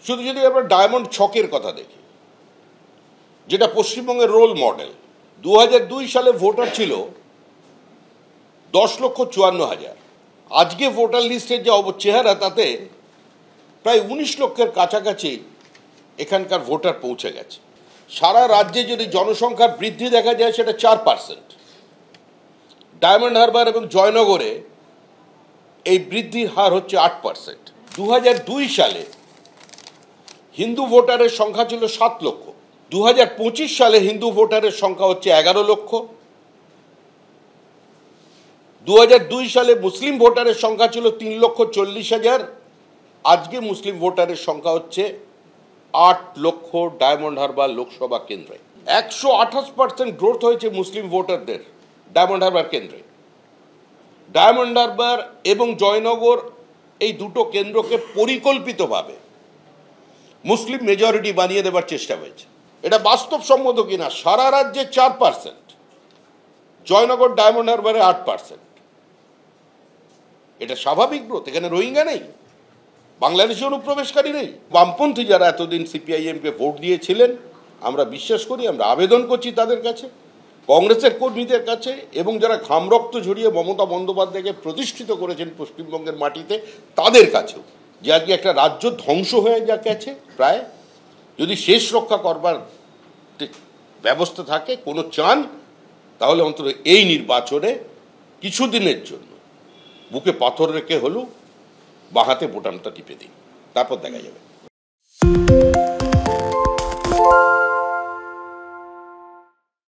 শুধু যদি আমরা ডায়মন্ড ছকের কথা দেখি, যেটা পশ্চিমবঙ্গের রোল মডেল, 2002 সালে ভোটার ছিল 10,54,000। আজকে ভোটার লিস্টের যে চেহারা, তাতে প্রায় 19 লক্ষের কাছাকাছি এখানকার ভোটার পৌঁছে গেছে। সারা রাজ্যে যদি জনসংখ্যার বৃদ্ধি দেখা যায়, সেটা 4%। ডায়মন্ড হারবার এবং জয়নগরে এই বৃদ্ধির হার হচ্ছে 8%। 2002 সালে হিন্দু ভোটারের সংখ্যা ছিল 7 লক্ষ। 2025 সালে হিন্দু ভোটারের সংখ্যা হচ্ছে 11 লক্ষ। 2002 সালে মুসলিম ভোটারের সংখ্যা ছিল 3,40,000। আজকে মুসলিম ভোটারের সংখ্যা হচ্ছে 8 লক্ষ। ডায়মন্ড হারবার লোকসভা কেন্দ্রে 128% গ্রোথ হয়েছে মুসলিম ভোটারদের ডায়মন্ড হারবার কেন্দ্রে। ডায়মন্ড হারবার এবং জয়নগর এই দুটো কেন্দ্রকে পরিকল্পিতভাবে মুসলিম মেজরিটি বানিয়ে দেবার চেষ্টা হয়েছে। এটা বাস্তবসম্মত কিনা? সারা রাজ্যে 4%, জয়নগর ডায়মন্ড হারবারে 8%। এটা স্বাভাবিক গ্রোথ। এখানে রোহিঙ্গা নেই, বাংলাদেশি অনুপ্রবেশকারী নেই। বামপন্থী যারা এতদিন সিপিআইএমকে ভোট দিয়েছিলেন, আমরা বিশ্বাস করি, আমরা আবেদন করছি তাদের কাছে, কংগ্রেসের কর্মীদের কাছে, এবং যারা ঘামরক্ত ঝরিয়ে মমতা বন্দ্যোপাধ্যায়কে প্রতিষ্ঠিত করেছেন পশ্চিমবঙ্গের মাটিতে, তাদের কাছেও, যে আজকে একটা রাজ্য ধ্বংস হয়ে যা গেছে প্রায়, যদি শেষ রক্ষা করবার ব্যবস্থা থাকে, কোনো চান, তাহলে অন্তত এই নির্বাচনে কিছুদিনের জন্য বুকে পাথর রেখে হলেও বাঁ হাতে বোতামটা টিপে দিই, তারপর দেখা যাবে।